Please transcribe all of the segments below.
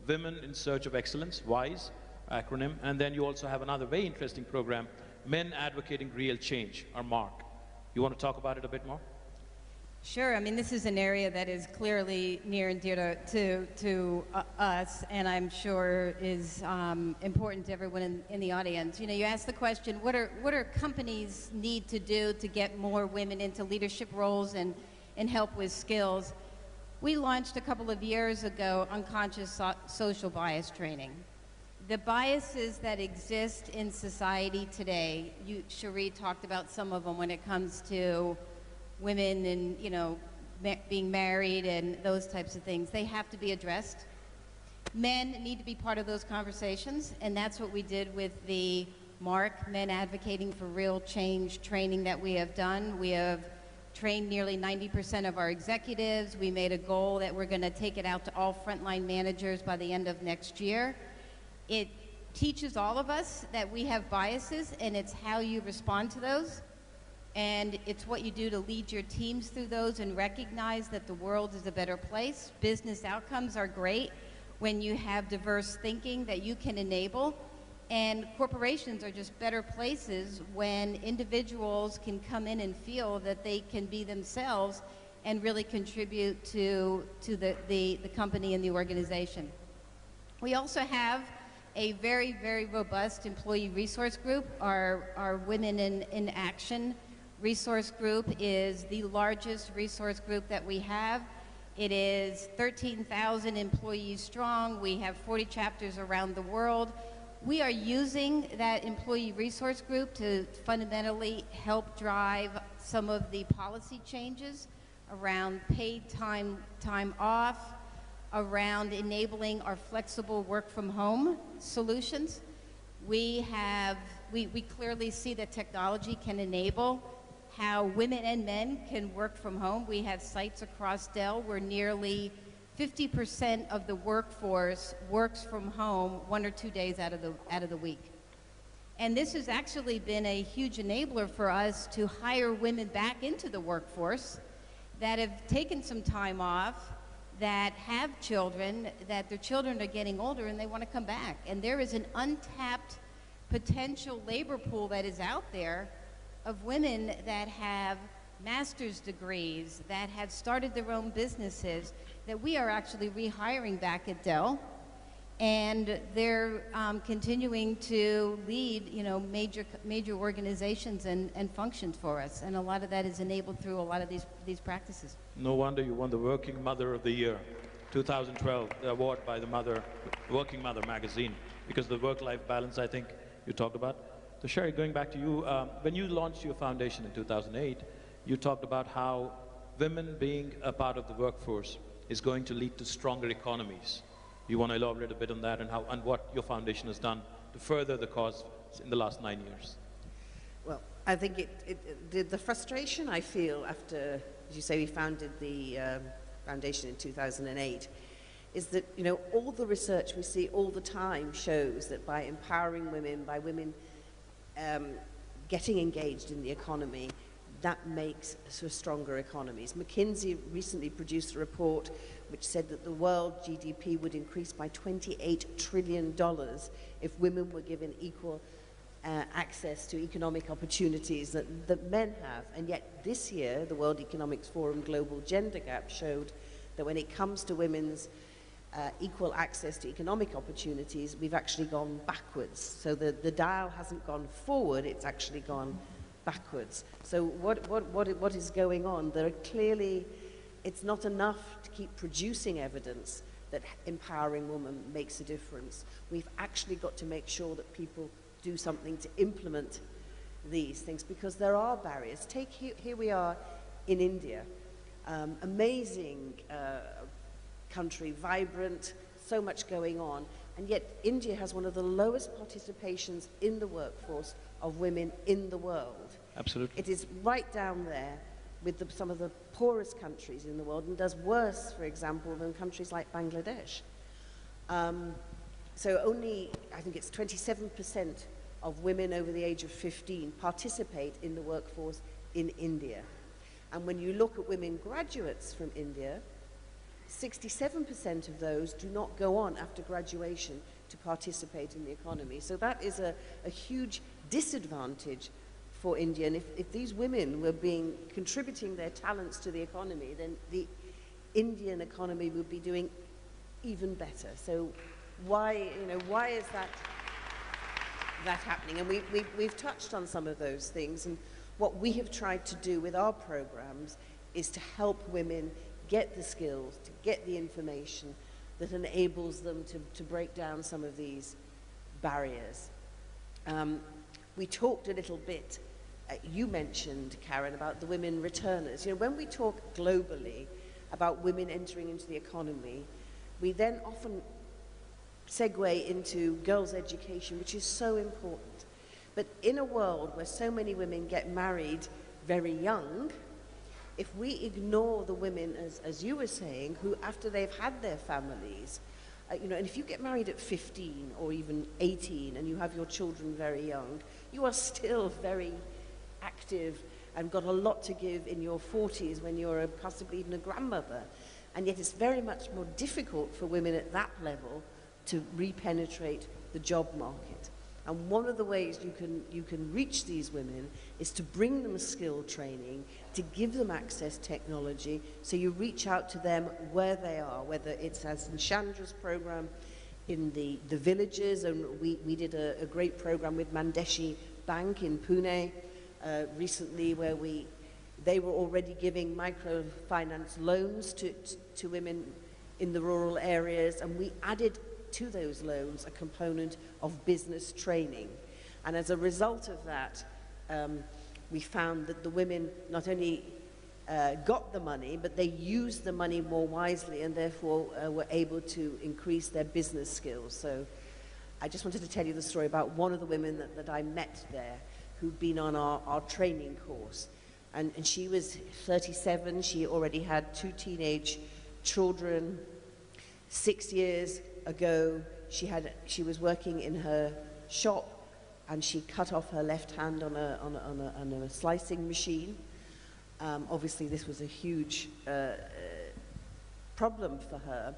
Women in Search of Excellence, WISE acronym, and then you also have another very interesting program, Men Advocating Real Change, or MARC. You want to talk about it a bit more? Sure. I mean, this is an area that is clearly near and dear to us, and I'm sure is important to everyone in the audience. You know, you asked the question, what are companies need to do to get more women into leadership roles and help with skills? We launched a couple of years ago unconscious social bias training. The biases that exist in society today, Cherie talked about some of them when it comes to women and, you know, being married and those types of things. They have to be addressed. Men need to be part of those conversations, and that's what we did with the MARC, Men Advocating for Real Change training that we have done. We have trained nearly 90% of our executives. We made a goal that we're going to take it out to all frontline managers by the end of next year. It teaches all of us that we have biases, and it's how you respond to those. And it's what you do to lead your teams through those and recognize that the world is a better place. Business outcomes are great when you have diverse thinking that you can enable. And corporations are just better places when individuals can come in and feel that they can be themselves and really contribute to the company and the organization. We also have a very, very robust employee resource group. Our Women in Action resource group is the largest resource group that we have. It is 13,000 employees strong. We have 40 chapters around the world. We are using that employee resource group to fundamentally help drive some of the policy changes around paid time off, around enabling our flexible work from home solutions. We clearly see that technology can enable how women and men can work from home. We have sites across Dell where nearly 50% of the workforce works from home 1 or 2 days out of the week. And this has actually been a huge enabler for us to hire women back into the workforce that have taken some time off, that have children, that their children are getting older and they want to come back. And there is an untapped potential labor pool that is out there of women that have master's degrees, that have started their own businesses, that we are actually rehiring back at Dell. And they're continuing to lead, you know, major organizations and functions for us. And a lot of that is enabled through a lot of these practices. No wonder you won the Working Mother of the Year, 2012, the award by the Working Mother magazine, because of the work-life balance I think you talked about. So Sherry, going back to you, when you launched your foundation in 2008, you talked about how women being a part of the workforce is going to lead to stronger economies. You want to elaborate a bit on that and what your foundation has done to further the cause in the last 9 years? Well, I think the frustration I feel after, as you say, we founded the foundation in 2008, is that, you know, all the research we see all the time shows that by empowering women, by women getting engaged in the economy, that makes sort of stronger economies. McKinsey recently produced a report which said that the world GDP would increase by $28 trillion if women were given equal access to economic opportunities that men have. And yet this year, the World Economic Forum Global Gender Gap showed that when it comes to women's equal access to economic opportunities, we've actually gone backwards. So the dial hasn't gone forward, it's actually gone backwards. So what is going on? There are clearly, it's not enough to keep producing evidence that empowering women makes a difference. We've actually got to make sure that people do something to implement these things, because there are barriers. Take here we are in India, amazing country, vibrant, so much going on, and yet India has one of the lowest participations in the workforce of women in the world. Absolutely. It is right down there with some of the poorest countries in the world, and does worse, for example, than countries like Bangladesh. So only, I think it's 27% of women over the age of 15 participate in the workforce in India. And when you look at women graduates from India, 67% of those do not go on after graduation to participate in the economy. So that is a huge disadvantage for India. And if these women were contributing their talents to the economy, then the Indian economy would be doing even better. So why is that happening? And we've touched on some of those things, and what we have tried to do with our programs is to help women get the skills, to get the information that enables them to break down some of these barriers. We talked a little bit, you mentioned, Karen, about the women returners. You know, when we talk globally about women entering into the economy, we then often segue into girls' education, which is so important. But in a world where so many women get married very young, if we ignore the women, as you were saying, who after they've had their families, and if you get married at 15 or even 18 and you have your children very young, you are still very active and got a lot to give in your 40s when you're possibly even a grandmother. And yet it's very much more difficult for women at that level to repenetrate the job market. And one of the ways you can reach these women is to bring them skill training, to give them access technology, so you reach out to them where they are, whether it's as in Chandra's program in the villages, and we did a great program with Mandeshi Bank in Pune recently, where they were already giving microfinance loans to women in the rural areas, and we added to those loans a component of business training. And as a result of that, we found that the women not only got the money, but they used the money more wisely, and therefore were able to increase their business skills. So I just wanted to tell you the story about one of the women that I met there, who'd been on our training course. And she was 37, she already had 2 teenage children. 6 years ago, she was working in her shop, and she cut off her left hand on a slicing machine. Obviously, this was a huge problem for her,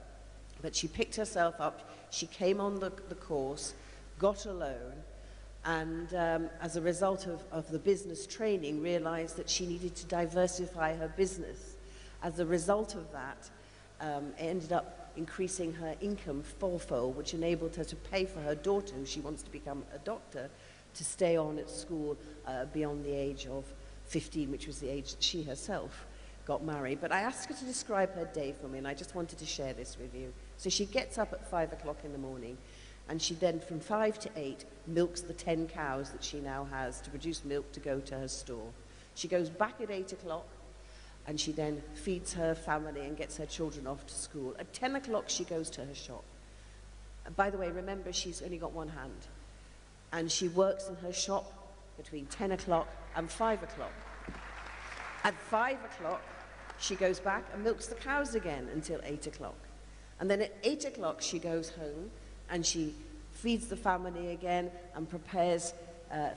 but she picked herself up, she came on the course, got a loan, and as a result of the business training, realized that she needed to diversify her business. As a result of that, it ended up increasing her income fourfold, which enabled her to pay for her daughter, who she wants to become a doctor, to stay on at school beyond the age of 15, which was the age that she herself got married. But I asked her to describe her day for me, and I just wanted to share this with you. So she gets up at 5 o'clock in the morning, and she then, from 5 to 8, milks the 10 cows that she now has to produce milk to go to her store. She goes back at 8 o'clock, and she then feeds her family and gets her children off to school. At 10 o'clock, she goes to her shop. And by the way, remember, she's only got one hand. And she works in her shop between 10 o'clock and 5 o'clock. At 5 o'clock, she goes back and milks the cows again until 8 o'clock. And then at 8 o'clock, she goes home and she feeds the family again and prepares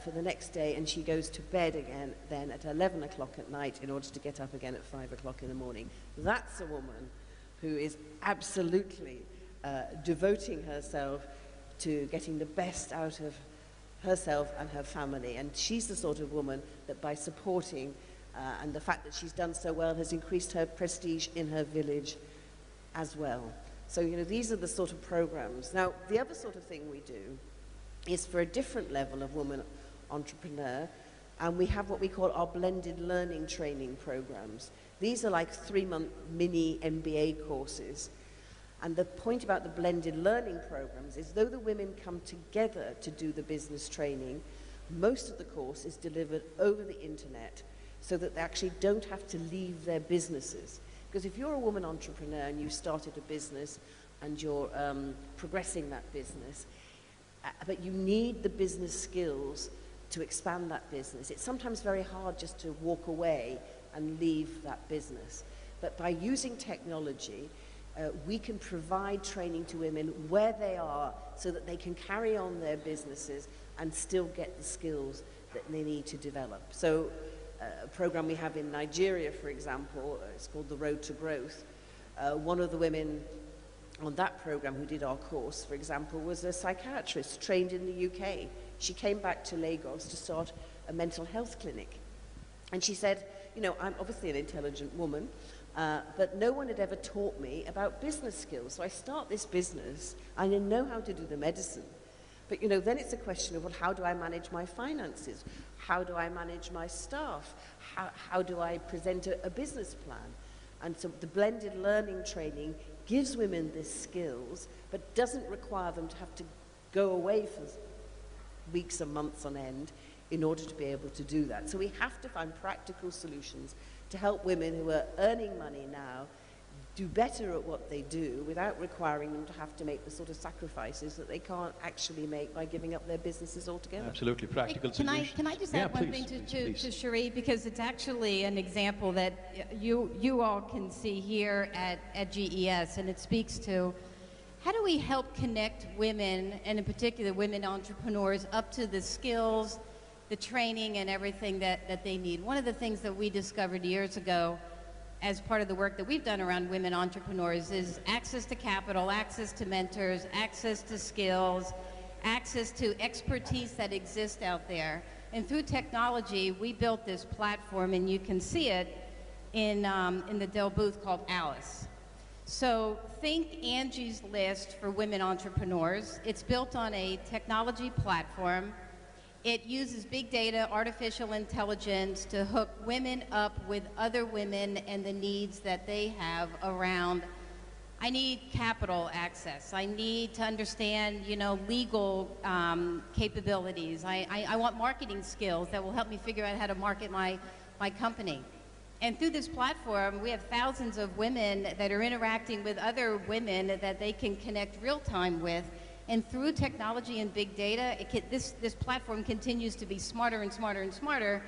for the next day, and she goes to bed again then at 11 o'clock at night in order to get up again at 5 o'clock in the morning. That's a woman who is absolutely devoting herself to getting the best out of herself and her family. And she's the sort of woman that, by supporting and the fact that she's done so well, has increased her prestige in her village as well. So, these are the sort of programs. Now, the other sort of thing we do is for a different level of woman entrepreneur, and we have what we call our blended learning training programs. These are like 3-month mini MBA courses. And the point about the blended learning programs is, though the women come together to do the business training, most of the course is delivered over the internet, so that they actually don't have to leave their businesses. Because if you're a woman entrepreneur and you've started a business and you're progressing that business, but you need the business skills to expand that business, it's sometimes very hard just to walk away and leave that business. But by using technology, we can provide training to women where they are, so that they can carry on their businesses and still get the skills that they need to develop. So a program we have in Nigeria, for example, it's called The Road to Growth. One of the women on that program who did our course, for example, was a psychiatrist trained in the UK. She came back to Lagos to start a mental health clinic. And she said, you know, I'm obviously an intelligent woman, but no one had ever taught me about business skills. So I start this business, I know how to do the medicine. But, you know, then it's a question of, well, how do I manage my finances? How do I manage my staff? How do I present a business plan? And so the blended learning training gives women these skills, but doesn't require them to have to go away for weeks and months on end in order to be able to do that. So we have to find practical solutions to help women who are earning money now do better at what they do without requiring them to have to make the sort of sacrifices that they can't actually make by giving up their businesses altogether. Absolutely, practical solutions. Can I just add one thing to Cherie, because it's actually an example that you all can see here at GES, and it speaks to how do we help connect women, and in particular women entrepreneurs, up to the skills, the training, and everything that they need. One of the things that we discovered years ago as part of the work that we've done around women entrepreneurs is access to capital, access to mentors, access to skills, access to expertise that exists out there. And through technology, we built this platform, and you can see it in the Dell booth, called Alice. So think Angie's List for women entrepreneurs. It's built on a technology platform. It uses big data, artificial intelligence to hook women up with other women and the needs that they have around, I need capital access. I need to understand, you know, legal capabilities. I want marketing skills that will help me figure out how to market my company. And through this platform, we have thousands of women that are interacting with other women that they can connect real time with. And through technology and big data, this platform continues to be smarter and smarter and smarter.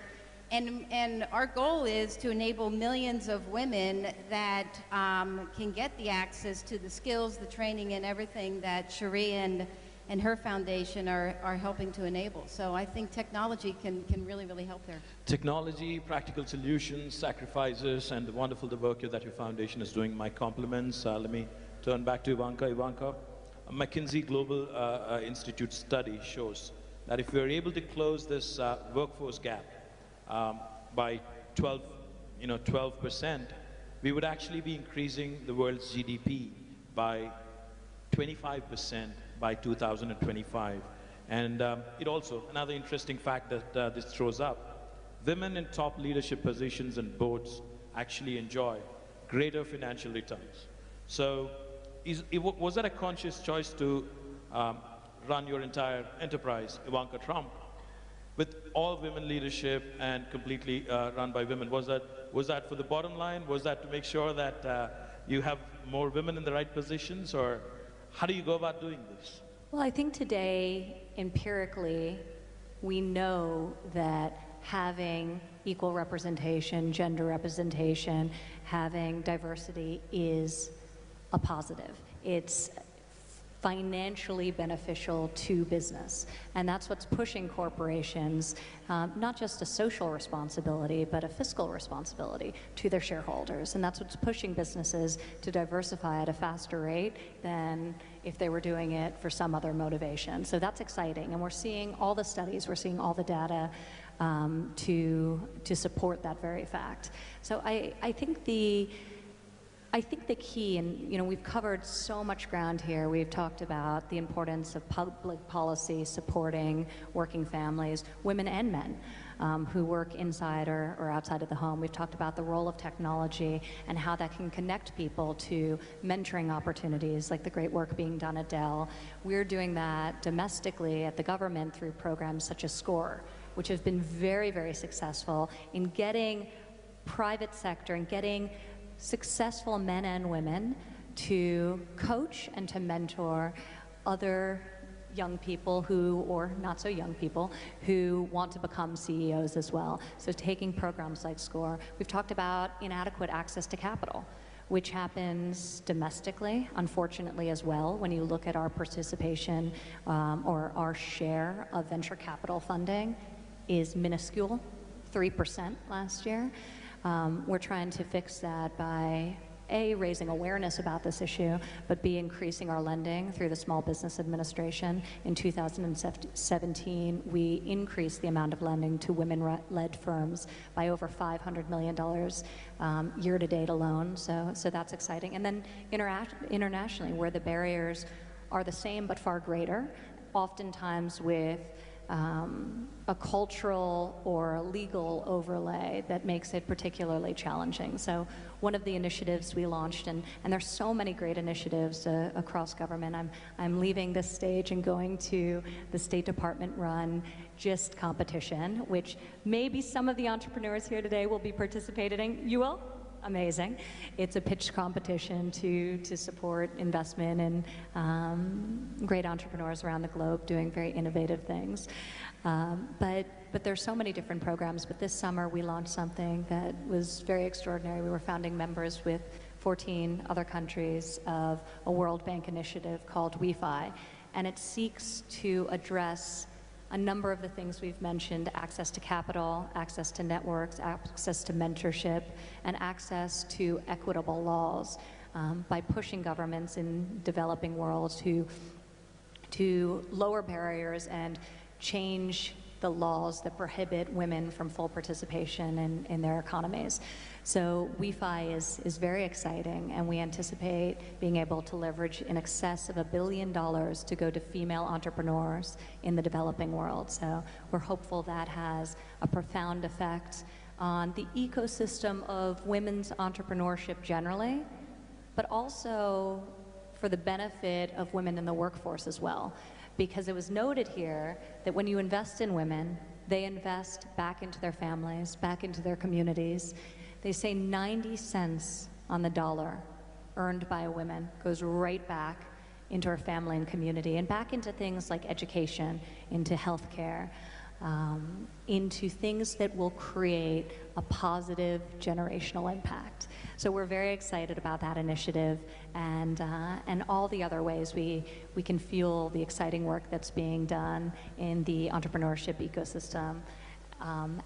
And our goal is to enable millions of women that can get the access to the skills, the training, and everything that Cherie and her foundation are helping to enable. So I think technology can really, really help there. Technology, practical solutions, sacrifices, and the wonderful work that your foundation is doing. My compliments. Let me turn back to Ivanka. Ivanka, a McKinsey Global Institute study shows that if we're able to close this workforce gap by 12%, we would actually be increasing the world's GDP by 25% by 2025. And it also, another interesting fact that this throws up, women in top leadership positions and boards actually enjoy greater financial returns. So was that a conscious choice to run your entire enterprise, Ivanka Trump, with all women leadership and completely run by women? Was that for the bottom line? Was that to make sure that you have more women in the right positions, or how do you go about doing this? Well, I think today, empirically, we know that having equal representation, gender representation, having diversity is a positive. It's financially beneficial to business. And that's what's pushing corporations, not just a social responsibility, but a fiscal responsibility to their shareholders. And that's what's pushing businesses to diversify at a faster rate than if they were doing it for some other motivation. So that's exciting. And we're seeing all the studies, we're seeing all the data to support that very fact. So I think the key, and you know, we've covered so much ground here. We've talked about the importance of public policy supporting working families, women and men who work inside or outside of the home. We've talked about the role of technology and how that can connect people to mentoring opportunities, like the great work being done at Dell. We're doing that domestically at the government through programs such as SCORE, which have been very, very successful in getting private sector and getting successful men and women to coach and to mentor other young people who, or not so young people, who want to become CEOs as well. So taking programs like SCORE. We've talked about inadequate access to capital, which happens domestically, unfortunately, as well. When you look at our participation or our share of venture capital funding is minuscule, 3% last year. We're trying to fix that by A, raising awareness about this issue, but B, increasing our lending through the Small Business Administration. In 2017, we increased the amount of lending to women-led firms by over $500 million year-to-date alone, so that's exciting. And then internationally, where the barriers are the same but far greater, oftentimes with a cultural or a legal overlay that makes it particularly challenging. So one of the initiatives we launched, and there's so many great initiatives across government. I'm leaving this stage and going to the State Department-run GIST competition, which maybe some of the entrepreneurs here today will be participating in. You will? Amazing. It's a pitch competition to support investment in great entrepreneurs around the globe doing very innovative things. But there's so many different programs, but this summer we launched something that was very extraordinary. We were founding members with 14 other countries of a World Bank initiative called Wi-Fi, and it seeks to address a number of the things we've mentioned: access to capital, access to networks, access to mentorship, and access to equitable laws by pushing governments in developing worlds to lower barriers and change the laws that prohibit women from full participation in their economies. So Wi-Fi is very exciting, and we anticipate being able to leverage in excess of $1 billion to go to female entrepreneurs in the developing world. So we're hopeful that has a profound effect on the ecosystem of women's entrepreneurship generally, but also for the benefit of women in the workforce as well. Because it was noted here that when you invest in women, they invest back into their families, back into their communities. They say 90 cents on the dollar earned by a woman goes right back into her family and community, and back into things like education, into healthcare, into things that will create a positive generational impact. So we're very excited about that initiative and all the other ways we can fuel the exciting work that's being done in the entrepreneurship ecosystem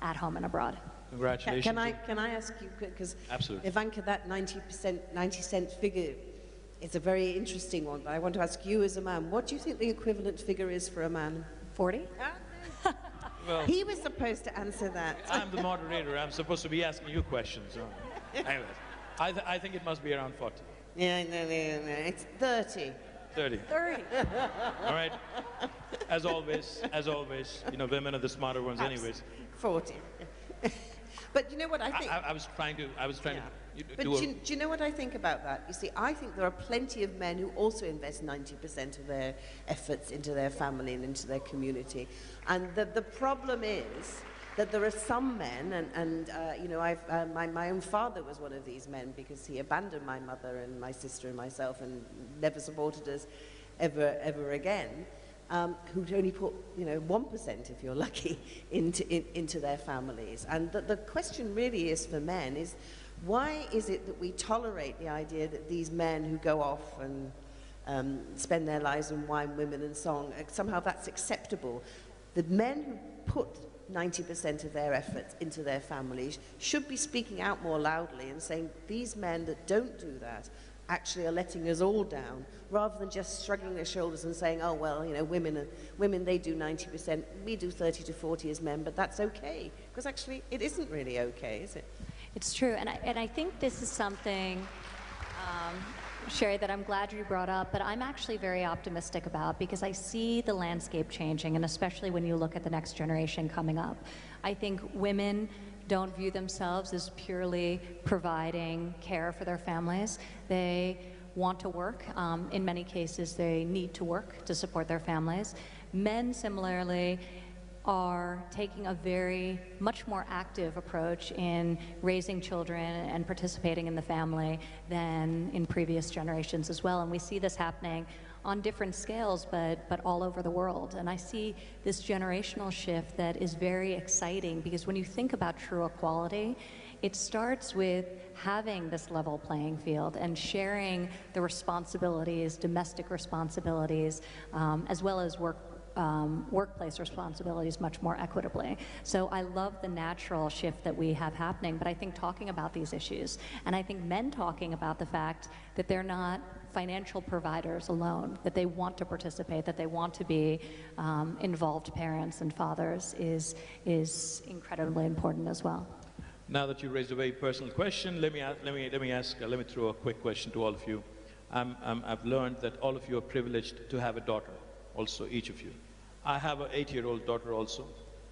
at home and abroad. Congratulations. Can I ask you, because Absolutely. Ivanka, that 90% figure is a very interesting one, but I want to ask you as a man, what do you think the equivalent figure is for a man? 40? Well, He was supposed to answer that. I'm the moderator. I'm supposed to be asking you questions. So. Anyways, I think it must be around 40. Yeah, no, it's 30. 30. 30. All right. As always, you know, women are the smarter ones anyways. 40. But you know what I think? I was trying to But do you know what I think about that? You see, I think there are plenty of men who also invest 90% of their efforts into their family and into their community. And the problem is that there are some men, and you know, my own father was one of these men, because he abandoned my mother and my sister and myself and never supported us ever again. Who'd only put, you know, 1%, if you're lucky, into their families. And the question really is for men is, why is it that we tolerate the idea that these men who go off and spend their lives on wine, women and song, somehow that's acceptable? The men who put 90% of their efforts into their families should be speaking out more loudly and saying, these men that don't do that actually are letting us all down, rather than just shrugging their shoulders and saying, oh, well, you know, women, they do 90%, we do 30 to 40 as men, but that's okay. Because actually, it isn't really okay, is it? It's true, and I think this is something, Sherry, that I'm glad you brought up, but I'm actually very optimistic about, because I see the landscape changing, and especially when you look at the next generation coming up. I think women don't view themselves as purely providing care for their families. They want to work. In many cases, they need to work to support their families. Men, similarly, are taking a much more active approach in raising children and participating in the family than in previous generations as well. And we see this happening on different scales, but all over the world. And I see this generational shift that is very exciting, because when you think about true equality, it starts with having this level playing field and sharing the responsibilities, domestic responsibilities, as well as workplace responsibilities much more equitably. So I love the natural shift that we have happening, but I think talking about these issues, and I think men talking about the fact that they're not financial providers alone, that they want to participate, that they want to be involved parents and fathers is incredibly important as well. Now that you raised a very personal question, let me throw a quick question to all of you. I've learned that all of you are privileged to have a daughter, also each of you. I have an 8-year-old daughter also.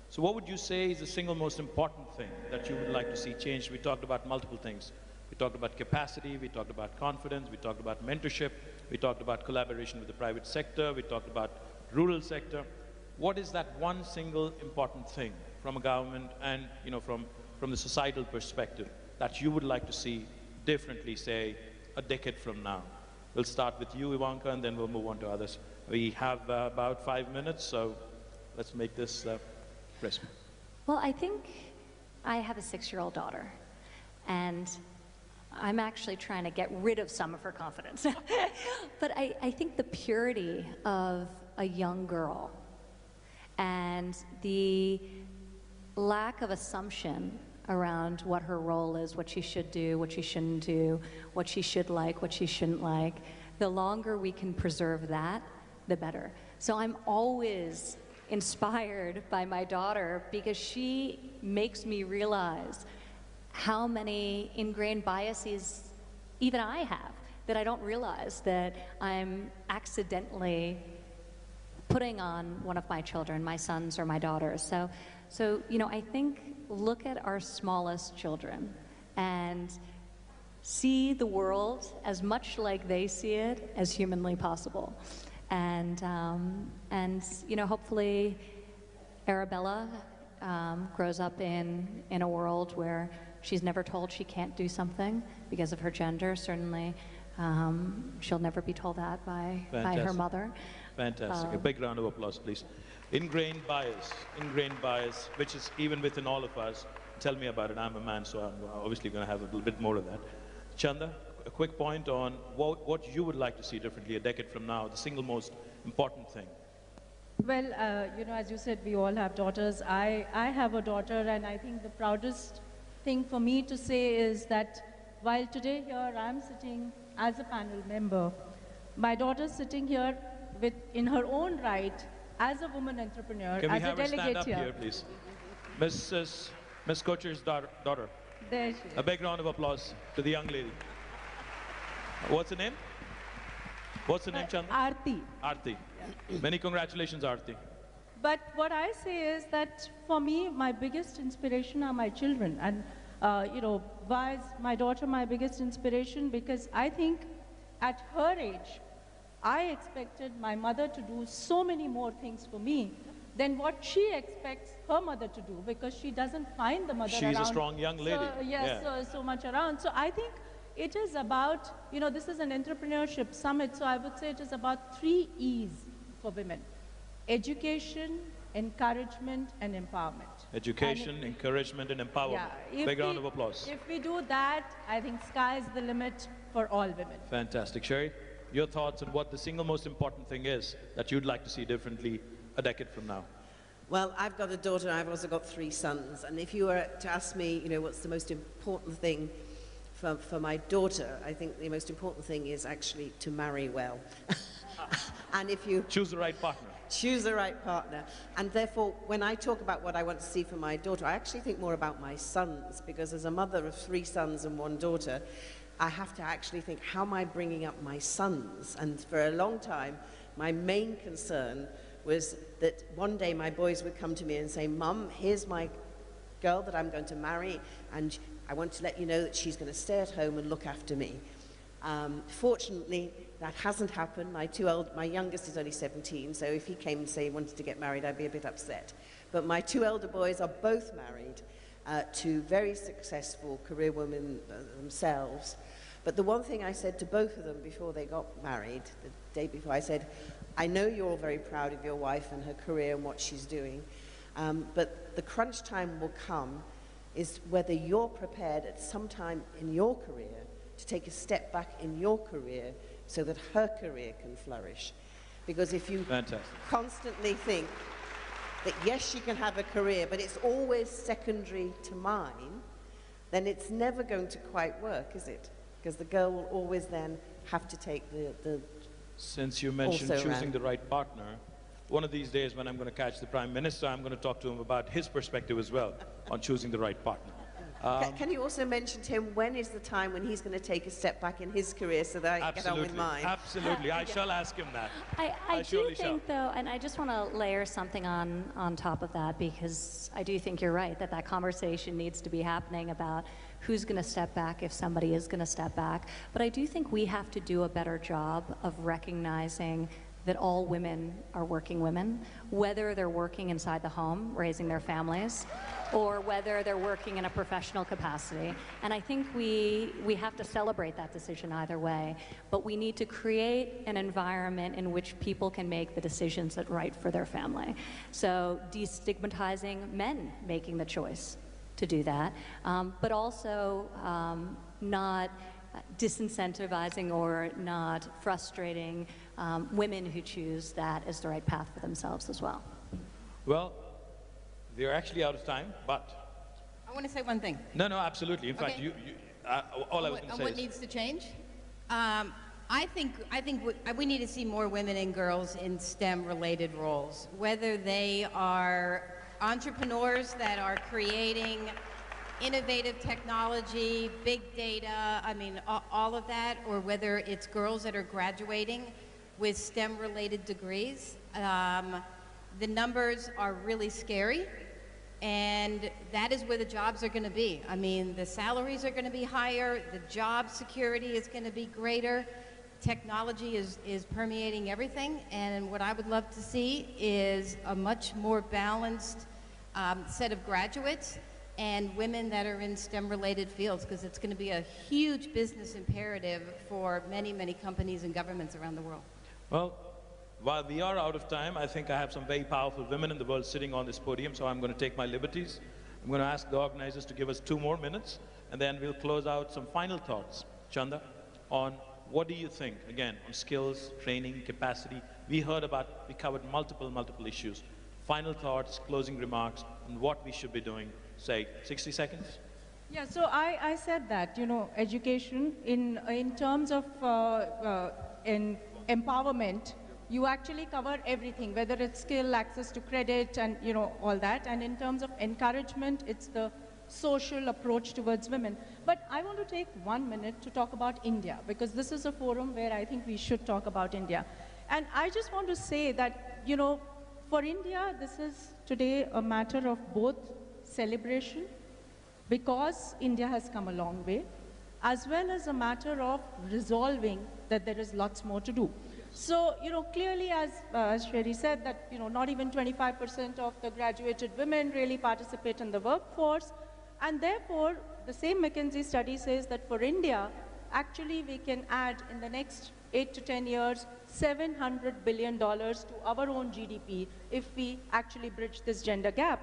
So what would you say is the single most important thing that you would like to see changed? We talked about multiple things. We talked about capacity, we talked about confidence, we talked about mentorship, we talked about collaboration with the private sector, we talked about rural sector. What is that one single important thing from a government and from the societal perspective that you would like to see differently, say, a decade from now? We'll start with you, Ivanka, and then we'll move on to others. We have about 5 minutes, so let's make this crisp. Well, I think I have a 6-year-old daughter, and I'm actually trying to get rid of some of her confidence. But I think the purity of a young girl and the lack of assumption around what her role is, what she should do, what she shouldn't do, what she should like, what she shouldn't like, the longer we can preserve that, the better. So I'm always inspired by my daughter because she makes me realize how many ingrained biases even I have that I don't realize that I'm accidentally putting on one of my children, my sons or my daughters. So I think look at our smallest children and see the world as much like they see it as humanly possible. And hopefully Arabella grows up in a world where she's never told she can't do something because of her gender. Certainly, she'll never be told that by her mother. Fantastic. A big round of applause, please. Ingrained bias, which is even within all of us. Tell me about it. I'm a man, so I'm obviously going to have a little bit more of that. Chanda, a quick point on what you would like to see differently a decade from now, the single most important thing. Well, as you said, we all have daughters. I have a daughter, and I think the proudest thing for me to say is that while today here I'm sitting as a panel member, my daughter's sitting here in her own right as a woman entrepreneur, Can we as have a her stand delegate up here, please? Miss Kocher's daughter. There she is. A big round of applause to the young lady. What's her name? What's her name, Chanda? Aarti. Aarti. Yeah. Many congratulations, Aarti. But what I say is that for me, my biggest inspiration are my children. And, why is my daughter my biggest inspiration? Because I think at her age, I expected my mother to do so many more things for me than what she expects her mother to do, because she doesn't find the mother around. She's a strong young lady. So, yes, yeah. so much around. So I think it is about, this is an entrepreneurship summit, so I would say it is about 3 E's for women: education, encouragement, and empowerment. Education, encouragement, and empowerment. Yeah, big round of applause. If we do that, I think sky's the limit for all women. Fantastic. Sherry, your thoughts on what the single most important thing is that you'd like to see differently a decade from now? Well, I've got a daughter, I've also got 3 sons, and if you were to ask me, what's the most important thing for my daughter, I think the most important thing is actually to marry well. And if you choose the right partner. Choose the right partner. And therefore, when I talk about what I want to see for my daughter, I actually think more about my sons, because as a mother of 3 sons and 1 daughter, I have to actually think, how am I bringing up my sons? And for a long time, my main concern was that one day my boys would come to me and say, "Mum, here's my girl that I'm going to marry, and I want to let you know that she's going to stay at home and look after me." Fortunately, that hasn't happened. My youngest is only 17, so if he came and say he wanted to get married, I'd be a bit upset. But my 2 elder boys are both married to very successful career women themselves. But the one thing I said to both of them before they got married, the day before, I said, "I know you're all very proud of your wife and her career and what she's doing, but the crunch time will come is whether you're prepared at some time in your career to take a step back in your career so that her career can flourish." Because if you Fantastic. constantly think that yes, she can have a career, but it's always secondary to mine, then it's never going to quite work, is it? Because the girl will always then have to take the Since you mentioned also choosing ran. the right partner, one of these days when I'm going to catch the Prime Minister, I'm going to talk to him about his perspective as well on choosing the right partner. Can you also mention to him when is the time when he's going to take a step back in his career so that I can get on with mine? Absolutely. I shall ask him that. I do surely think, though, and I just want to layer something on top of that, because I do think you're right, that conversation needs to be happening about who's going to step back if somebody is going to step back. But I do think we have to do a better job of recognizing that all women are working women, whether they're working inside the home, raising their families, or whether they're working in a professional capacity. And I think we have to celebrate that decision either way, but we need to create an environment in which people can make the decisions that are right for their family. So destigmatizing men making the choice to do that, but also not disincentivizing or not frustrating women who choose that as the right path for themselves as well. Well, we're actually out of time, but... I want to say one thing. No, absolutely. In fact, Okay. all I was going to say What is... needs to change? I think we need to see more women and girls in STEM-related roles, whether they are entrepreneurs that are creating innovative technology, big data, I mean, all of that, or whether it's girls that are graduating with STEM-related degrees. The numbers are really scary, and that is where the jobs are going to be. I mean, the salaries are going to be higher, the job security is going to be greater, technology is permeating everything, and what I would love to see is a much more balanced set of graduates and women that are in STEM-related fields, because it's going to be a huge business imperative for many, many companies and governments around the world. Well, while we are out of time, I think I have some very powerful women in the world sitting on this podium, so I'm going to take my liberties. I'm going to ask the organizers to give us 2 more minutes, and then we'll close out some final thoughts. Chanda, on what do you think, again, on skills, training, capacity? We covered multiple issues. Final thoughts, closing remarks, on what we should be doing. Say, 60 seconds? Yeah, so I said that, you know, education in terms of in empowerment, you actually cover everything, whether it's skill, access to credit, and, you know, all that. And in terms of encouragement, it's the social approach towards women. But I want to take 1 minute to talk about India, because this is a forum where I think we should talk about India. And I just want to say that, you know, for India, this is today a matter of both celebration, because India has come a long way, as well as a matter of resolving that there is lots more to do. So, you know, clearly, as Sherry said, that, you know, not even 25% of the graduated women really participate in the workforce, and therefore, the same McKinsey study says that for India, actually we can add in the next 8 to 10 years, $700 billion to our own GDP if we actually bridge this gender gap.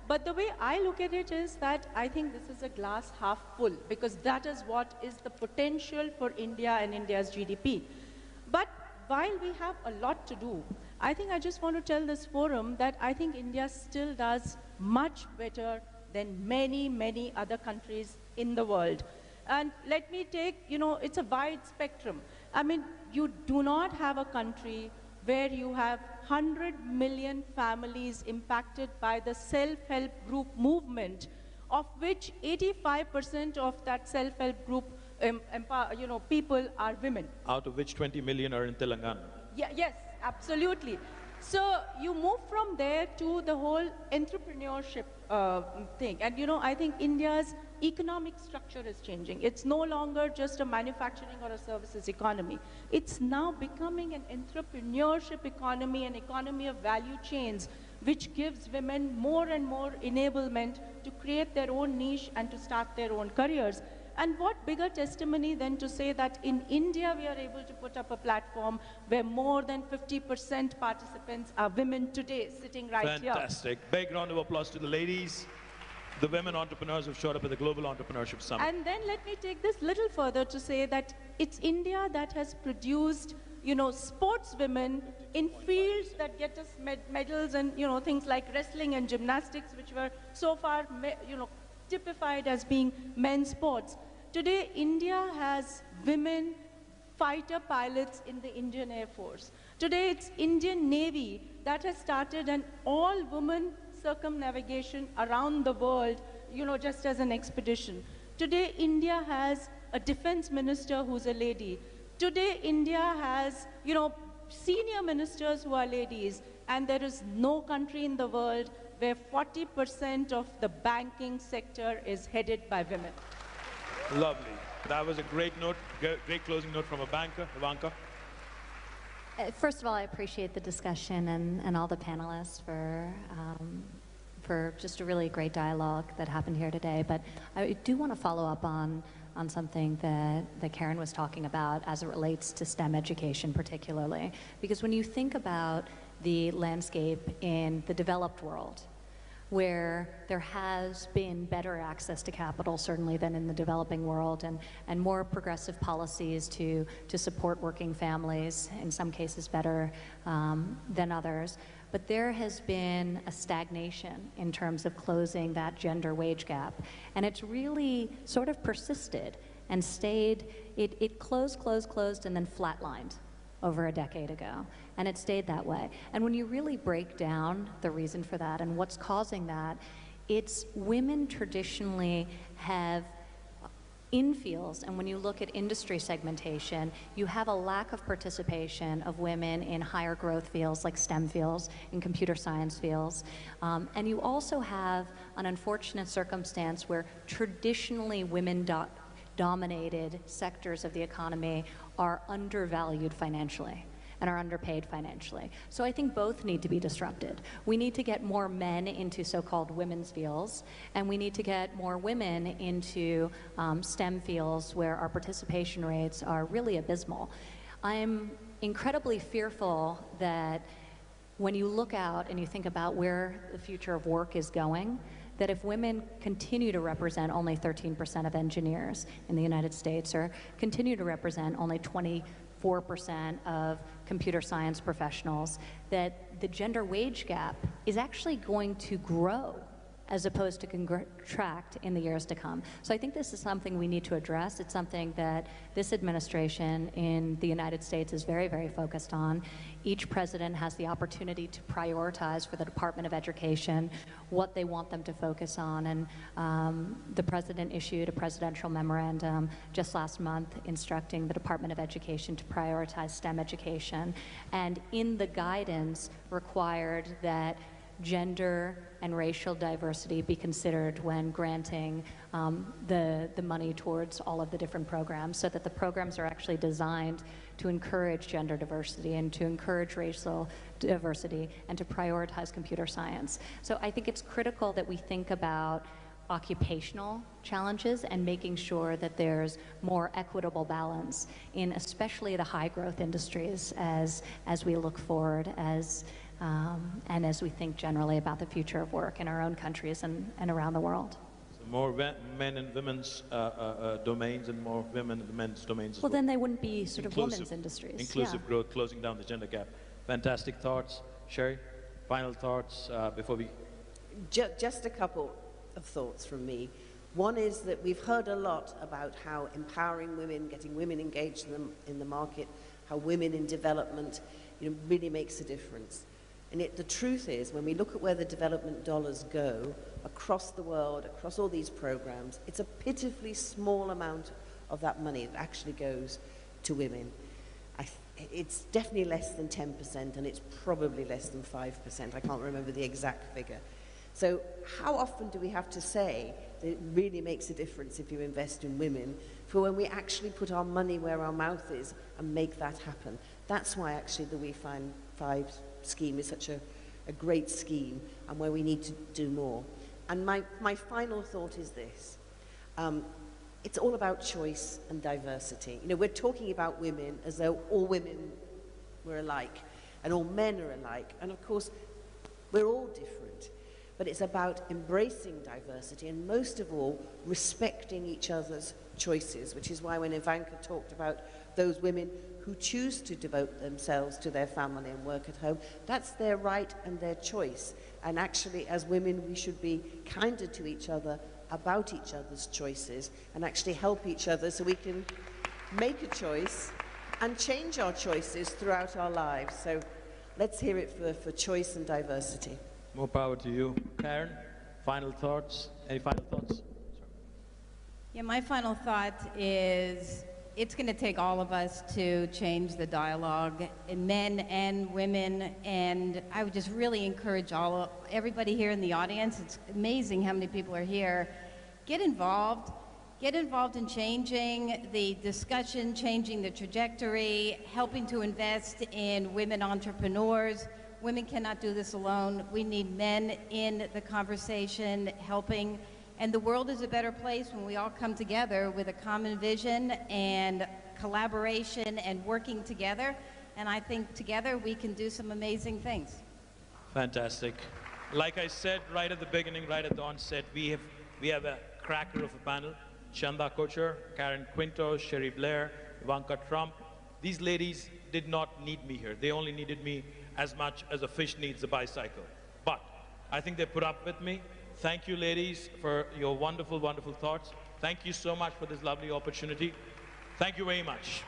But the way I look at it is that I think this is a glass half full, because that is what is the potential for India and India's GDP. But while we have a lot to do, I think I just want to tell this forum that I think India still does much better than many, many other countries in the world. And let me take, you know, it's a wide spectrum. I mean, you do not have a country where you have 100 million families impacted by the self-help group movement, of which 85% of that self-help group people are women. Out of which 20 million are in Telangana. Yeah, yes, absolutely. So you move from there to the whole entrepreneurship thing. And, you know, I think India's economic structure is changing. It's no longer just a manufacturing or a services economy. It's now becoming an entrepreneurship economy, an economy of value chains, which gives women more and more enablement to create their own niche and to start their own careers. And what bigger testimony than to say that in India we are able to put up a platform where more than 50% participants are women today, sitting right here. Fantastic. Big round of applause to the ladies, the women entrepreneurs who've showed up at the Global Entrepreneurship Summit. And then let me take this little further to say that it's India that has produced sportswomen in fields that get us medals and, things like wrestling and gymnastics, which were so far, typified as being men's sports. Today, India has women fighter pilots in the Indian Air Force. Today, it's Indian Navy that has started an all-woman circumnavigation around the world, just as an expedition. Today, India has a defense minister who's a lady. Today, India has, senior ministers who are ladies, and there is no country in the world where 40% of the banking sector is headed by women. Lovely. That was a great note, great closing note from a banker. Ivanka? First of all, I appreciate the discussion and all the panelists for just a really great dialogue that happened here today. But I do want to follow up on something that Karen was talking about as it relates to STEM education particularly. Because when you think about the landscape in the developed world, where there has been better access to capital, certainly, than in the developing world, and more progressive policies to support working families, in some cases better than others. But there has been a stagnation in terms of closing that gender wage gap. And it's really sort of persisted and stayed, it closed, and then flatlined over a decade ago. And it stayed that way. And when you really break down the reason for that and what's causing that, it's women traditionally have in fields, and when you look at industry segmentation, you have a lack of participation of women in higher growth fields like STEM fields and computer science fields. And you also have an unfortunate circumstance where traditionally women-dominated sectors of the economy are undervalued financially and are underpaid financially. So I think both need to be disrupted. We need to get more men into so-called women's fields, and we need to get more women into STEM fields where our participation rates are really abysmal. I'm incredibly fearful that when you look out and you think about where the future of work is going, that if women continue to represent only 13% of engineers in the United States, or continue to represent only 24% of computer science professionals, that the gender wage gap is actually going to grow as opposed to contract in the years to come. So I think this is something we need to address. It's something that this administration in the United States is very, very focused on. Each president has the opportunity to prioritize for the Department of Education what they want them to focus on. And the president issued a presidential memorandum just last month instructing the Department of Education to prioritize STEM education. And in the guidance required that gender and racial diversity be considered when granting the money towards all of the different programs, so that the programs are actually designed to encourage gender diversity and to encourage racial diversity and to prioritize computer science. So I think it's critical that we think about occupational challenges and making sure that there's more equitable balance in especially the high growth industries as we look forward, and as we think generally about the future of work in our own countries and around the world. So more men and women's domains and more women and men's domains as well. Then they wouldn't be sort of women's industries. Inclusive growth, closing down the gender gap. Fantastic thoughts. Sherry, final thoughts before we... Just a couple of thoughts from me. One is that we've heard a lot about how empowering women, getting women engaged in the market, how women in development, really makes a difference. And the truth is, when we look at where the development dollars go across the world, across all these programs, it's a pitifully small amount of that money that actually goes to women. It's definitely less than 10%, and it's probably less than 5%. I can't remember the exact figure. So how often do we have to say that it really makes a difference if you invest in women, for when we actually put our money where our mouth is and make that happen? That's why actually the We Find Five scheme is such a great scheme, and where we need to do more. And my final thought is this. It's all about choice and diversity. We're talking about women as though all women were alike and all men are alike. And of course, we're all different. But it's about embracing diversity and most of all, respecting each other's choices, which is why when Ivanka talked about those women who choose to devote themselves to their family and work at home, that's their right and their choice. And actually, as women, we should be kinder to each other about each other's choices and actually help each other so we can make a choice and change our choices throughout our lives. So let's hear it for choice and diversity. More power to you. Karen, final thoughts? Any final thoughts? Yeah, my final thought is it's going to take all of us to change the dialogue, in men and women, and I would just really encourage everybody here in the audience. It's amazing how many people are here. Get involved. Get involved in changing the discussion, changing the trajectory, helping to invest in women entrepreneurs. Women cannot do this alone. We need men in the conversation, helping. And the world is a better place when we all come together with a common vision and collaboration and working together. And I think together we can do some amazing things. Fantastic. Like I said right at the beginning, right at the onset, we have a cracker of a panel. Chanda Kocher, Karen Quinto, Sherry Blair, Ivanka Trump. These ladies did not need me here. They only needed me as much as a fish needs a bicycle. But I think they put up with me. Thank you, ladies, for your wonderful, wonderful thoughts. Thank you so much for this lovely opportunity. Thank you very much.